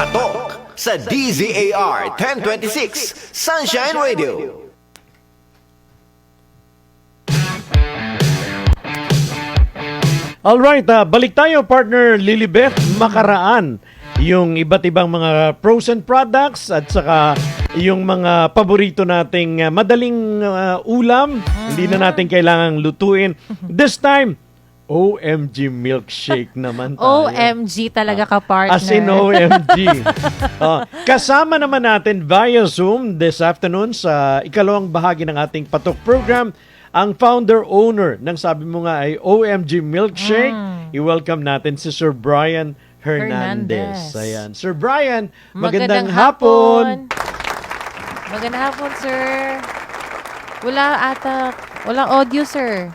Patok sa DZAR 1026 Sunshine Radio. Alright, balik tayo partner Lilibeth. Makaraan yung iba't ibang mga frozen products at saka yung mga paborito nating madaling ulam. Hindi na natin kailangang lutuin. This time, OMG milkshake naman tayo. OMG talaga ka, partner. As in OMG. Kasama naman natin via Zoom this afternoon sa ikalawang bahagi ng ating Patok program, ang founder-owner ng sabi mo nga ay OMG Milkshake. I-welcome natin si Sir Brian Hernandez. Ayan. Sir Brian, magandang hapon. Magandang hapon, sir. Walang audio, sir.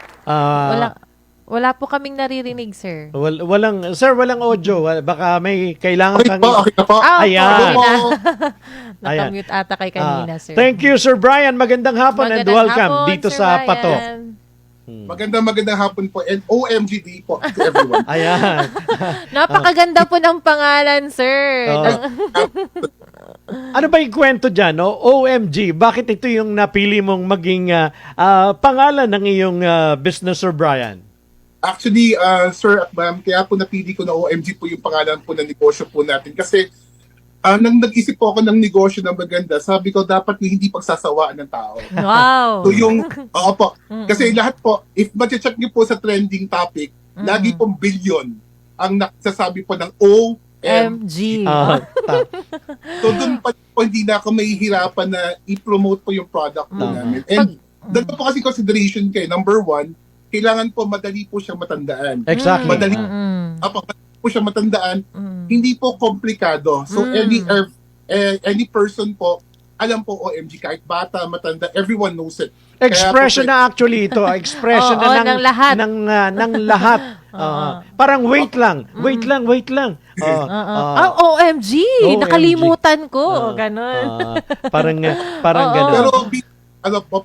Wala po kaming naririnig, sir. Walang audio. Baka may kailangan kang... Okay po. Ayan. Nakamute ata kay kanina, sir. Thank you, Sir Brian. Magandang hapon and welcome hapon, dito Sir sa Brian. Patok. Magandang hapon po and OMGD po to everyone. Ayan. Napakaganda po ng pangalan, sir. Ano ba yung kwento dyan? No? OMG, bakit ito yung napili mong maging pangalan ng iyong business, Sir Brian? Actually, sir at ma'am, kaya po napili ko na OMG po yung pangalan po ng negosyo po natin. Kasi nang nag-isip po ako ng negosyo na maganda, sabi ko dapat hindi pagsasawaan ng tao. Wow. So yung, oo po, kasi lahat po, if ma-check niyo po sa trending topic, lagi pong billion ang nagsasabi po ng OMG. So doon pa po hindi na ako mahihirapan na i-promote po yung product po namin. And dalawa po kasi consideration kayo. Number one, kailangan po madali po siyang matandaan. Exactly. Madali po siyang matandaan. Hindi po komplikado. So any person po, alam po OMG, kahit bata, matanda, everyone knows it. Expression na actually ito. Expression na ng lahat. ng lahat. Parang wait lang. OMG! Nakalimutan ko. Ganon. Parang ganon.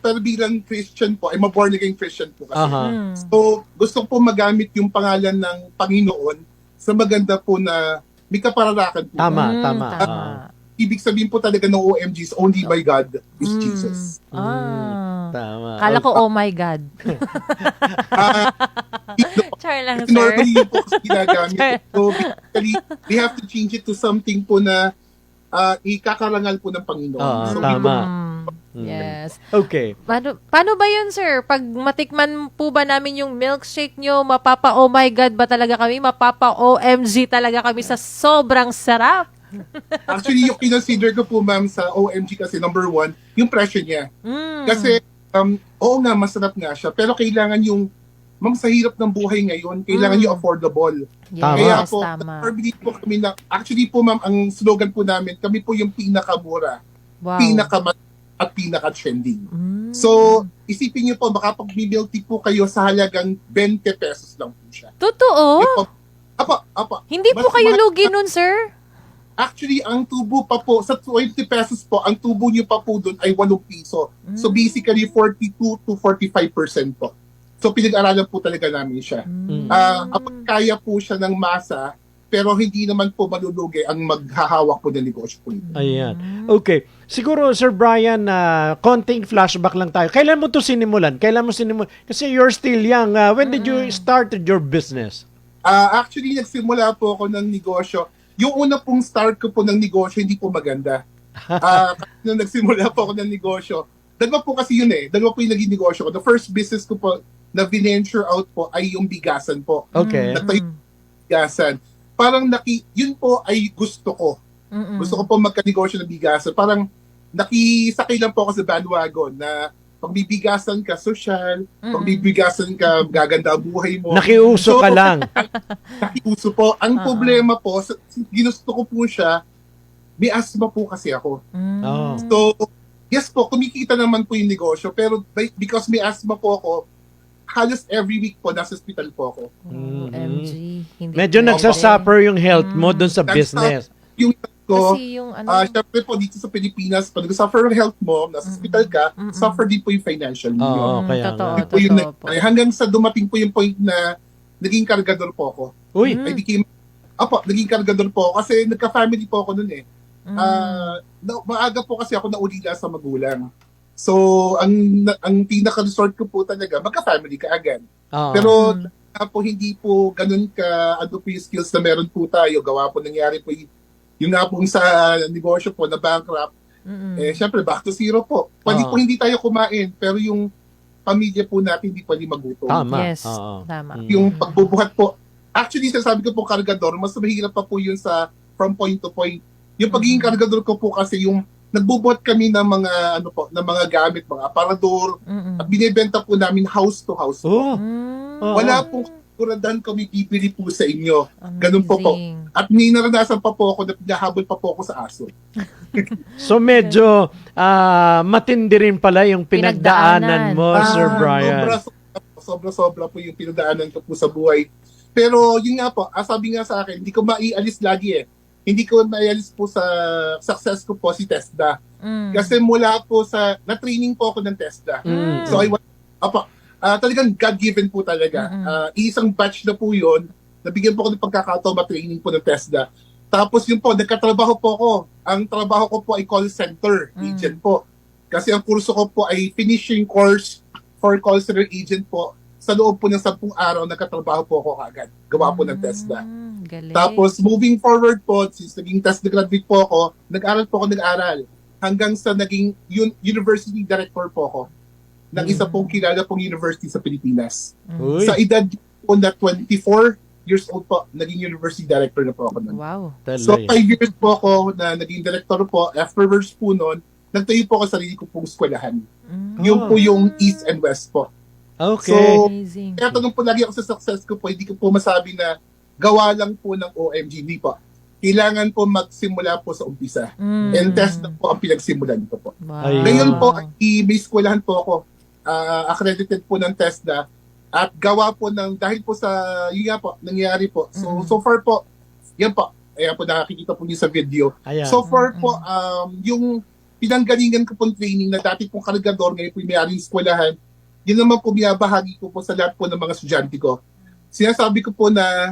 Pero bilang Christian po, ay born again Christian po kasi. So, gusto po magamit yung pangalan ng Panginoon sa maganda po na may kapararakan po. Tama. Ibig sabihin po talaga ng OMG is only by God is Jesus. Tama. Kala ko, oh my God. Char lang, sir. Normally yun po kasi ginagamit. So, basically, we have to change it to something po na ikakarangal po ng Panginoon. So, tama. Yes. Okay. Paano ba yun, sir? Pag matikman po ba namin yung milkshake nyo, mapapa-oh my God ba talaga kami? Mapapa-OMG talaga kami sa sobrang sarap? Actually, yung kinonsider ko po, ma'am, sa OMG kasi number one, yung presyo niya. Kasi, oo nga, masarap nga siya. Pero kailangan yung, ma'am, sa hirap ng buhay ngayon, kailangan yung affordable. Yes, Kaya po, tama. po kami na, actually po, ma'am, ang slogan po namin, kami po yung pinakamura, Wow. at pinaka-trending. So, isipin niyo po, makapag-milk tea po kayo sa halagang 20 pesos lang po siya. Totoo? Apa. Hindi po Mas kayo mahal- lugi nun, sir? Actually, ang tubo pa po, sa 20 pesos po, ang tubo niyo pa po doon ay 8 piso. So, basically, 42 to 45% po. So, pinag-aralan po talaga namin siya. Kaya po siya ng masa, pero hindi naman po malulugi ang maghahawak po ng negosyo po nito. Ayan. Okay. Siguro, Sir Brian, konting flashback lang tayo. Kailan mo to sinimulan? Kasi you're still young. When did you start your business? Actually, nagsimula po ako ng negosyo. Yung una pong start ko po ng negosyo, hindi po maganda. Nung nagsimula po ako ng negosyo, dalawa po kasi yun eh. Dalawa po yung naging negosyo ko. The first business ko po na venture out po ay yung bigasan po. Okay. Bigasan. Parang yun po ay gusto ko. Gusto ko po magka-negosyo ng bigasan. Parang nakisakay lang po ako sa bandwagon na pag bibigasan ka, social, pag bibigasan ka, gaganda ang buhay mo. Nakiuso ka lang. Nakiuso po. Ang problema po, ginusto ko po siya, may asthma po kasi ako. So, yes po, kumikita naman po yung negosyo, pero because may asthma po ako, halos every week po, nasa hospital po ako. OMG. Hindi Medyo pwede. nagsasuffer yung health mo dun sa business. Yung ko, Kasi yung ano, syempre po dito sa Pilipinas, pag suffer ang health mo, nasa hospital ka, suffer din po yung financial mo. Oo, kaya totoo, nga. Po yung totoo po. hanggang sa dumating po yung point na naging kargador po ako. Uy, I became Apo, naging kargador po ako kasi nagka-family po ako noon eh. Maaga po kasi ako naulila sa magulang. So, ang pinaka-resort ko po talaga, magka-family ka agad. Oo. Pero po hindi po ganun ka ano po yung skills na meron po tayo. Gawa po nangyari po yung nga pong sa negosyo po na bankrupt. Syempre, back to zero po. Pwede po hindi tayo kumain, pero yung pamilya po natin hindi pwede magutom. Tama. Yes, Oo. tama. Yung pagbubuhat po, actually, sasabi ko po kargador, mas mahirap pa po yun sa from point to point. Yung pagiging kargador ko po kasi yung nagbubuhat kami ng mga ng mga gamit, mga aparador, at binebenta po namin house to house. Oh. Oo. Wala pong kuradan kami bibili po sa inyo. Ganun po po. Amazing. At ninaranasan pa po ako na pinahabol pa po ako sa aso. So medyo matindi rin pala yung pinagdaanan mo, Sir Brian. Sobra po yung pinagdaanan ko po sa buhay. Pero yun nga po, sabi nga sa akin, hindi ko maialis lagi eh. Hindi ko maialis po sa success ko po si TESDA. Kasi mula po na-training po ako ng TESDA. So talagang God-given po talaga. Isang batch na po yun, nabigyan po ako ng pagkakataon ma-training po ng TESDA. Tapos yun po, nagkatrabaho po ako. Ang trabaho ko po ay call center agent po. Kasi ang kurso ko po ay finishing course for call center agent po. Sa loob po ng 10 araw, nagkatrabaho po ako agad. Gawa po ng TESDA. Galing. Tapos, moving forward po, since naging TESDA graduate po ako, nag-aral. Hanggang sa naging university director po ako. Ng isa pong kilala pong university sa Pilipinas. Uy. Sa edad po na 24 years old po, naging university director na po ako nun. Wow. So, Talay. 5 years po ako na naging director po. Afterwards po nun, nagtayo po ako sa sarili ko pong eskwelahan. Yung po yung East and West po. Okay. So, Amazing. kaya tanong po lagi ako sa success ko po, hindi ko po masabi na gawa lang po ng OMG. Hindi po. Kailangan po magsimula po sa umpisa. And test na po ang pinagsimulan ko po. Wow. Ayun. Ngayon po, may eskwelahan po ako. Accredited po ng TESDA. At gawa po dahil po sa, yun nga po, nangyari po. So far po, yan po. Ayan po, nakakikita po niyo sa video. Ayan. So far po, yung pinanggalingan ko pong training na dati pong kargador, ngayon po yung may-ari ng eskwelahan, yun naman po binabahagi ko po sa lahat po ng mga estudyante ko. Sinasabi ko po na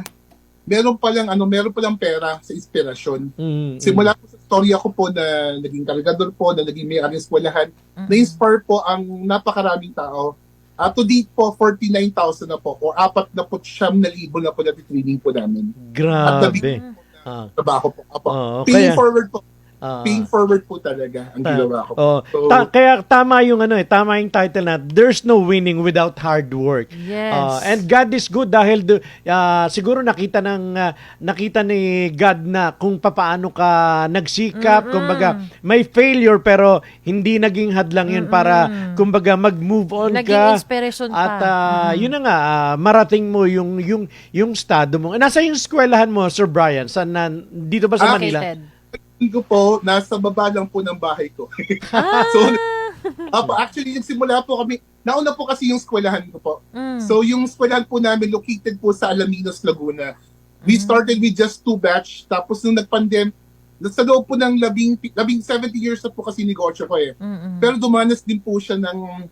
meron palang pera sa inspirasyon. Simula po sa storya ko po na naging kargador po, na naging may-ari ng eskwelahan, na-inspire po ang napakaraming tao. To date po, 49,000 na po, o 49,000 na po na training po namin. At Grabe. trabaho po. Oo, Paying kaya- forward po. Paying forward po talaga ang ginawa ko. Oh, So, kaya tama yung tama yung title na There's no winning without hard work. Yes. And God is good dahil siguro nakita ni God na kung papaano ka nagsikap, kumbaga may failure pero hindi naging hadlang yun para kumbaga mag-move on Naging ka. inspiration At pa. yun na nga, marating mo yung estado mo. Nasa yung eskwelahan mo, Sir Brian? Dito ba sa Manila? Located. ko po, nasa baba lang po ng bahay ko. So, actually, nagsimula po kami, nauna po kasi yung eskwelahan ko po. So, yung eskwelahan po namin located po sa Alaminos, Laguna. We started with just 2 batch, tapos nung nag-pandemic, sa loob po ng 70 years na po kasi negosyo ko eh. Pero dumanas din po siya ng,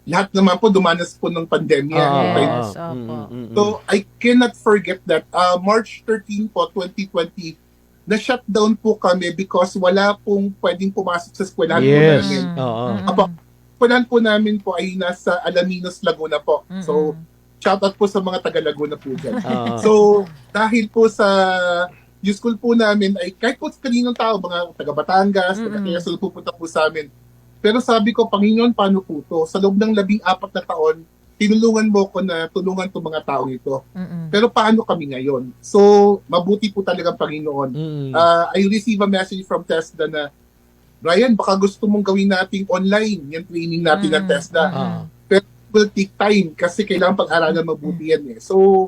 lahat naman po dumanas po ng pandemya. Yes, opo. So, I cannot forget that. March 13 po, 2020, na-shutdown po kami because wala pong pwedeng pumasok sa eskwelahan po Yes. namin. Oo. Eskwelahan po namin po ay nasa Alaminos, Laguna po. So, shoutout po sa mga taga-Laguna po dyan. So, dahil po sa yung school po namin ay kahit po kaninong tao, mga taga-Batangas, taga-Quezon, pupunta po sa amin. Pero sabi ko, Panginoon, paano po to? Sa loob ng 14 na taon, tinulungan mo ko na tulungan itong mga taong ito. Pero paano kami ngayon? So, mabuti po talaga Panginoon. I receive a message from TESDA na, Brian, baka gusto mong gawin nating online yung training natin ng TESDA. Pero it will take time kasi kailangan pag-aralan mabuti yan eh. So,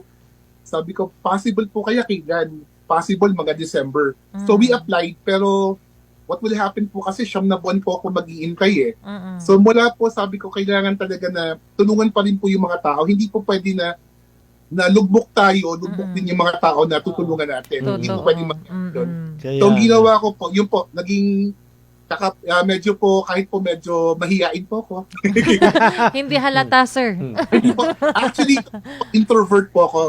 sabi ko, possible po kaya kay God? Possible mga December. So, we applied pero what will happen po kasi 9 na buwan po ako mag-iintay eh. So mula po sabi ko kailangan talaga na tulungan pa rin po yung mga tao. Hindi po pwede na lugbok tayo, lugbok din yung mga tao na tutulungan natin. Hindi po pwede mag-iintay. So ang ginawa ko po, yun po, naging Medyo po, kahit po medyo mahihain po ako. Hindi halata, sir. Actually, introvert po ako.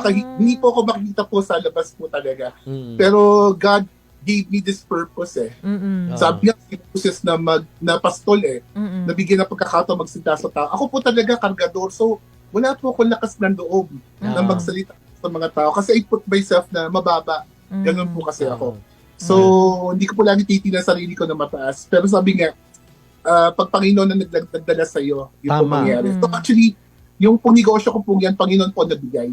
Hindi po ako makikita po sa labas po talaga. Pero God gave me this purpose eh. Sabi niya, si Moses na pastol eh, nabigyan ng pagkakataon magsalita sa tao. Ako po talaga kargador, so wala po akong lakas ng loob na magsalita sa mga tao. Kasi I put myself na mababa. Ganun po kasi ako. So, hindi ko po lang titignan sarili ko na mataas. Pero sabi nga, pag Panginoon na nagdala sa iyo, yun po mangyari. So actually, yung pong negosyo ko po yan, Panginoon po nabigay.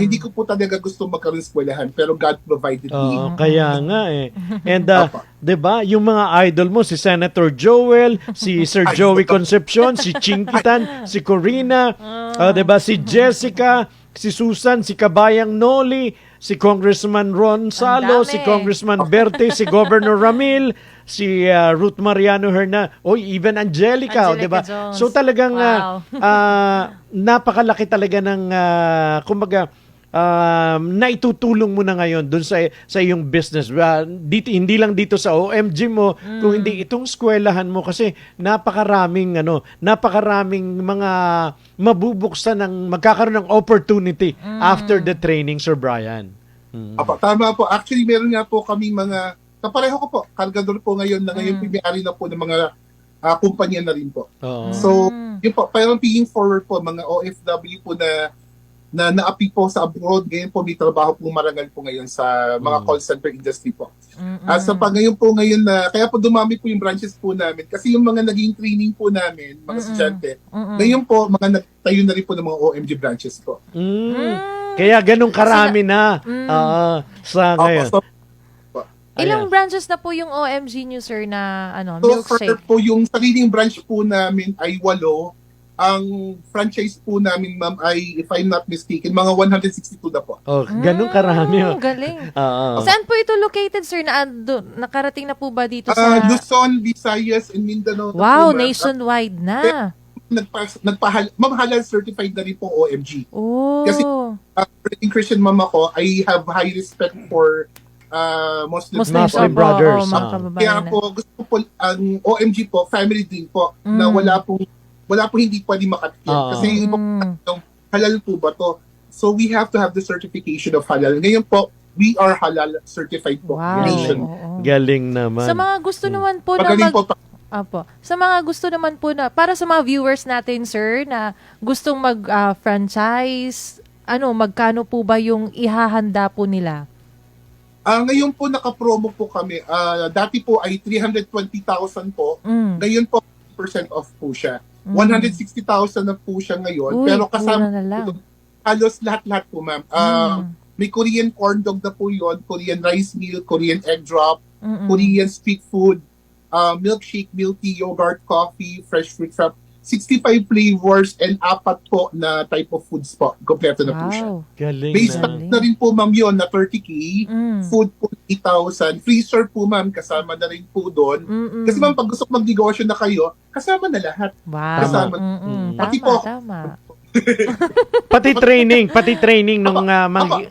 Hindi ko po talaga gusto magkaroon sa eskwelahan, pero God provided me. Kaya nga eh. And, 'di ba, yung mga idol mo, si Senator Joel, si Sir Joey Concepcion, si Chinkitan, si Corina, 'di ba, si Jessica, si Susan, si Kabayang Noli, si Congressman Ron Salo, si Congressman Berte, si Governor Ramil, si Ruth Mariano Herna, even Angelica, 'di ba? So talagang napakalaki talaga ng kumbaga naitutulong mo na ngayon dun sa iyong business. Dito, hindi lang dito sa OMG mo, kung hindi itong eskwelahan mo kasi napakaraming mga mabubuksan magkakaroon ng opportunity after the training, Sir Brian. Tama po. Actually, meron nga po kami mga kapareho ko po. Kargador po ngayon na ngayon may-ari na po ng mga kumpanya na rin po. So, yun po, parang paying forward po, mga OFW po na naapi po sa abroad. Ngayon po may trabaho po marangal po ngayon sa mga call center industry po. At sa ngayon na, kaya po dumami po yung branches po namin. Kasi yung mga naging training po namin, mga estudyante, ngayon po, mga nagtayo na rin po ng mga OMG branches po. Kaya ganun karami na sa ngayon. Ilang branches na po yung OMG nyo, sir, na milkshake? So, po yung sariling branch po namin ay 8. Ang franchise po namin, ma'am, ay, if I'm not mistaken, mga 162 na po. Ganun karami. Galing. Saan po ito located, sir? Nakarating na po ba dito sa... Luzon, Visayas, and Mindanao. Wow, nationwide na. Ma'am, halal certified na rin po OMG. Kasi in Christian ma'am ako, I have high respect for Muslim brothers. Kaya po, gusto ko po, ang OMG po, family din po, na wala po hindi pwede makatikim. Kasi yung halal po ba to? So we have to have the certification of halal. Ngayon po, we are halal certified po. Nation. Galing naman. Sa mga gusto naman po na sa mga gusto naman po na, para sa mga viewers natin, sir, na gustong mag-franchise, magkano po ba yung ihahanda po nila? Ngayon po naka-promo po kami. Dati po ay 320,000 po. Ngayon po 10% off po siya. 160,000 na po siya ngayon. Pero kasama po, halos lahat-lahat po, ma'am. May Korean corn dog na po yun, Korean rice meal, Korean egg drop, Korean street food, milkshake, milk tea, yogurt, coffee, fresh fruit wrap. 65 flavors and 4 po na type of foods po. Kompleto na po siya. Galing. Based na rin po, ma'am, yun na 30K. Food po 8,000. Freezer po, ma'am, kasama na rin po doon. Kasi, ma'am, pag gusto magnegosyo na kayo, kasama na lahat. Wow. Kasama. Pati po, tama. pati training nung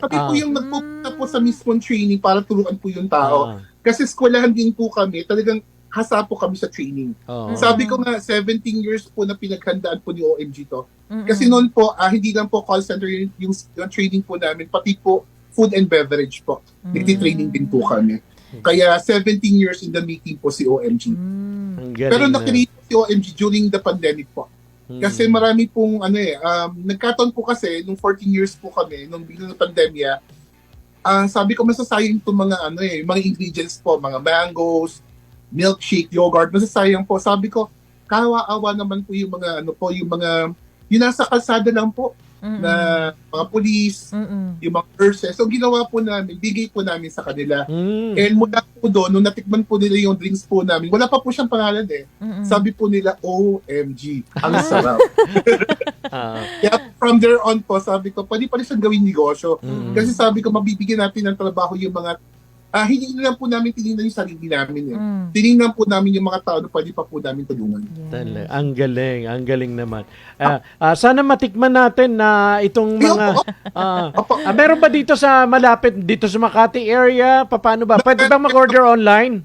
pati po yung nagpupunta po sa mismong training para turuan po yung tao. Kasi eskwelahan din po kami, talagang hasa po kami sa training. Sabi ko nga, 17 years po na pinaghandaan po ni OMG to. Kasi noon po, hindi lang po call center yung training po namin, pati po food and beverage po. Nagti-training din po kami. Kaya 17 years in the making po si OMG. Pero nakilita si OMG during the pandemic po. Kasi marami pong nagkataon po kasi nung 14 years po kami nung bigla ng pandemya, sabi ko masasayang itong mga ingredients po, mga mangoes, milkshake, yogurt, masasayang po. Sabi ko, kawa-awa naman po yung mga yung nasa kalsada lang po na mga police, yung mga nurses. So ginawa po namin, bigay po namin sa kanila. And mula po doon, nung natikman po nila yung drinks po namin, wala pa po siyang pangalan eh. Sabi po nila, OMG. Ang sarap. Kaya from there on po, sabi ko, pwede pa rin siyang gawin negosyo. Kasi sabi ko, mabibigyan natin ng trabaho yung mga hindi lang po namin tinignan yung sarili namin eh. Tinignan po namin yung mga tao na pwede pa po namin tulungan. Ang galing naman. Sana matikman natin na itong mga... meron ba dito sa malapit, dito sa Makati area? Paano ba? Pwede bang mag-order online?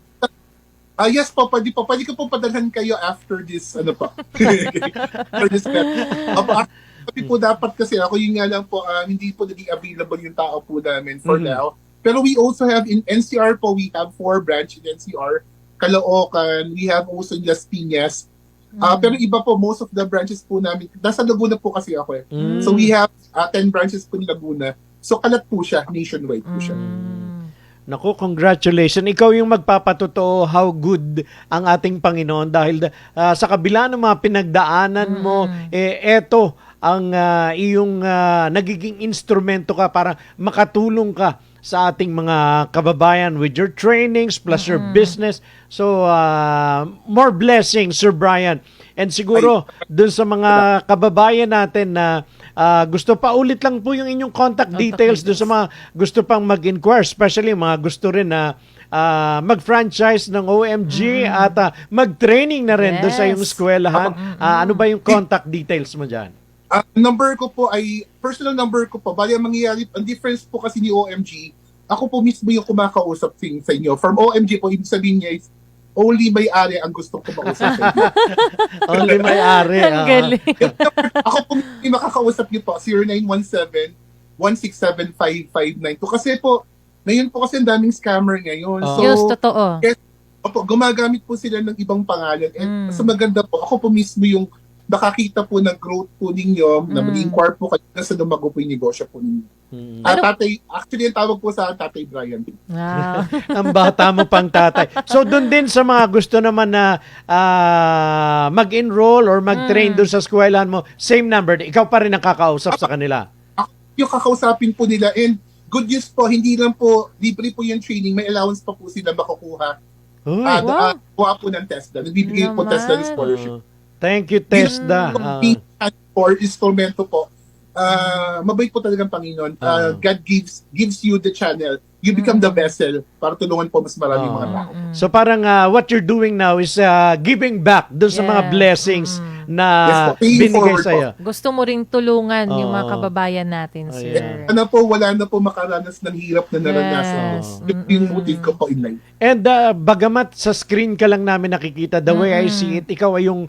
Yes po, pwede po. Pwede ko po padalhan kayo after this, ano po. After this sabi po dapat kasi ako yun nga lang po, hindi po naging available yung tao po namin for now. Pero we also have in NCR po, we have 4 branch in NCR. Caloocan, we have also in Las Piñas. Pero iba po, most of the branches po namin, nasa Laguna po kasi ako eh. So we have 10 branches po in Laguna. So kalat po siya, nationwide po siya. Naku, congratulations. Ikaw yung magpapatotoo how good ang ating Panginoon dahil sa kabila ng mga pinagdaanan mo, eto ang iyong nagiging instrumento ka para makatulong ka sa ating mga kababayan with your trainings plus your business. So, more blessings, Sir Brian. And siguro, dun sa mga kababayan natin na gusto pa, ulit lang po yung inyong contact details dun sa mga gusto pang mag-inquire, especially mga gusto rin na mag-franchise ng OMG at mag-training na rin dun sa iyong eskwelahan. Ano ba yung contact details mo dyan? Number ko po ay, personal number ko po, bali ang mangyayari, ang difference po kasi ni OMG, ako po mismo yung kumakausap sa inyo. From OMG po, ibig sabihin niya is, only may-ari ang gusto ko makausap sa inyo. Only may-ari. Ang galing. Ako po yung makakausap niyo po, 0917-167-5592. Kasi po, ngayon po kasi ang daming scammer ngayon. So, yes, totoo. Yes, opo, gumagamit po sila ng ibang pangalan. And mas maganda po, ako po mismo yung nakakita po ng growth po ninyo, na mag-inquire po kayo sa lumago po yung negosyo po ninyo. Tatay, actually, ang tawag po sa Tatay Brian. Wow. Ang bata mo pang tatay. So, doon din sa mga gusto naman na mag-enroll or mag-train doon sa eskwelahan mo, same number, ikaw pa rin ang kakausap sa kanila. Yung kakausapin po nila, and good news po, hindi lang po, libre po yung training, may allowance pa po sila makukuha. Kuha po ng TESDA. Nagbibigay po TESDA ng scholarship. Thank you, TESDA. For instrumento po, mabait po talagang Panginoon. God gives you the channel. You become the vessel para tulungan po mas maraming mga tao. So parang what you're doing now is giving back doon sa mga blessings na binigay sa'yo. Gusto mo ring tulungan yung mga kababayan natin, sir. Ano po, wala na po makaranas ng hirap na naranasan. Yung motive ko po in life. And bagamat sa screen ka lang namin nakikita, the way I see it, ikaw ay yung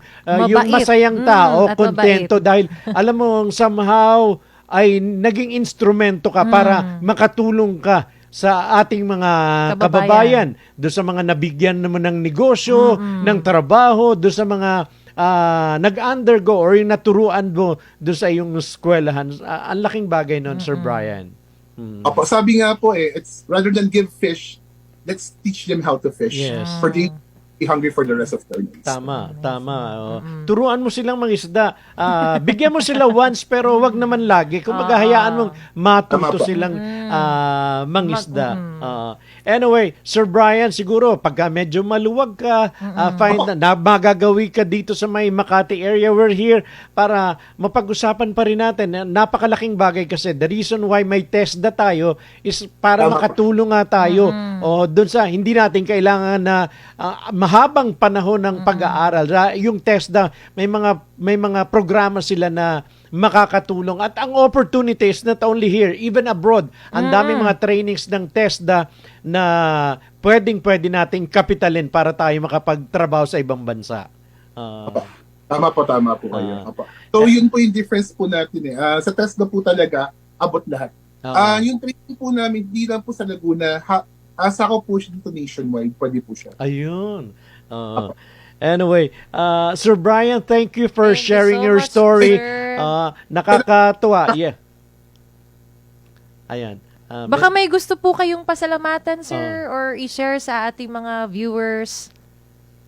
masayang tao, kontento dahil alam mo somehow ay naging instrumento ka para makatulong ka sa ating mga kababayan, doon sa mga nabigyan naman ng negosyo, ng trabaho, doon sa mga nag-undergo or yung naturuan mo doon sa iyong eskwelahan. Ang laking bagay nun, Sir Brian. Opo, sabi nga po it's rather than give fish, let's teach them how to fish. Yes. For they be hungry for the rest of their lives. Tama. Turuan mo silang mangisda. Bigyan mo sila once pero wag naman lagi. Kung maghahayaan mong matuto silang mangisda. Anyway, Sir Brian, siguro pagka medyo maluwag ka, find na magagawi ka dito sa may Makati area. We're here para mapag-usapan pa rin natin. Napakalaking bagay kasi the reason why may TESDA tayo is para makatulong nga tayo doon sa hindi natin kailangan na mahabang panahon ng pag-aaral. Yung TESDA, may mga programa sila na makakatulong. At ang opportunities not only here, even abroad, ang daming mga trainings ng TESDA na pwede nating kapitalin para tayo makapagtrabaho sa ibang bansa. Tama po kayo. So yun po yung difference po natin sa TESDA po talaga, abot lahat. Yung training po namin, hindi lang po sa Laguna, saka po siya dito nationwide, pwede po siya. Ayun. Anyway, Sir Brian, thank you for sharing your story. Nakakatuwa. Yeah. Ayan. Baka may gusto po kayong pasalamatan, sir, or i-share sa ating mga viewers.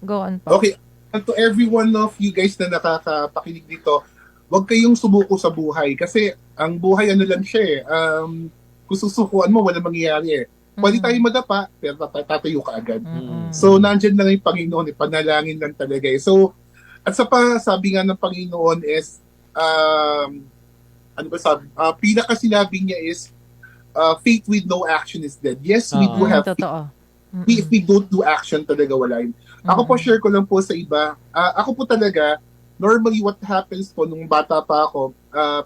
Go on po. Okay. And to every one of you guys na nakakapakinig dito, huwag kayong sumuko sa buhay. Kasi ang buhay ano lang siya kung susukuan mo, walang mangyayari Pwede tayo madapa, pero tatayo ka agad. So, nandyan lang yung Panginoon, panalangin lang talaga. So, at sabi nga ng Panginoon is, pinaka sinabi niya is, faith with no action is dead. Yes, we do have faith. If we don't do action, talaga wala yun. Ako po, share ko lang po sa iba. Ako po talaga, normally what happens po nung bata pa ako,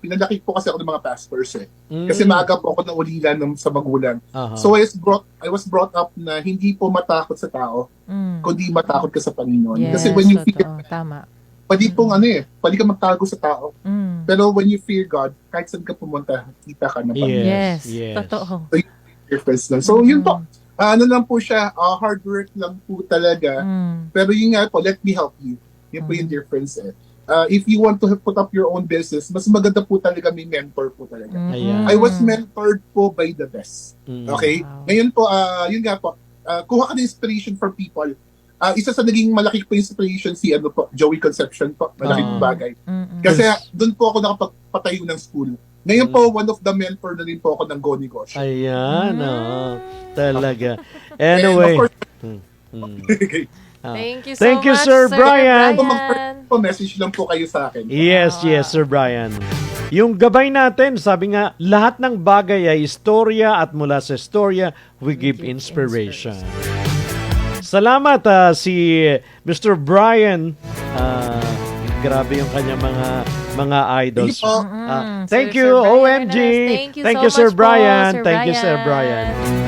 pinalaki po kasi ako ng mga pastors Kasi maaga po ako naulila sa magulang. Aha. So I was brought up na hindi po matakot sa tao, kundi matakot ka sa Panginoon. Yes, Kasi when you fear, tama. pwede pong pwede ka magtago sa tao. Mm. Pero when you fear God, kahit saan ka pumunta, kita ka ng Panginoon. Yes, Yes. totoo. So, yun yung difference lang. So, yun po. Ano lang po siya, hard work lang po talaga. Pero yun nga po, let me help you. Yun po yung difference If you want to put up your own business, mas maganda po talaga may mentor po talaga. Ayan. I was mentored po by the best. Okay? Wow. Ngayon po, yun nga po, kuha ka ng inspiration from people. Isa sa naging malaki po inspiration si Joey Concepcion po. Malaking bagay. Kasi doon po ako nakapagpatayo ng school. Ngayon po, one of the mentor na rin po ako ng Go Negosyo. Ayan, talaga. Anyway. And of course, Thank you so Thank you, much, Sir Brian. message lang po kayo sa akin. Yes, Sir Brian. Yung gabay natin, sabi nga, lahat ng bagay ay istorya at mula sa istorya, we give inspiration. Salamat si Mr. Brian. Grabe yung kanya mga idols. Thank you po. Thank Sir you, Brian OMG. Hernandez. Thank you so Sir much po, Brian. Sir Thank you, Sir Brian. Brian.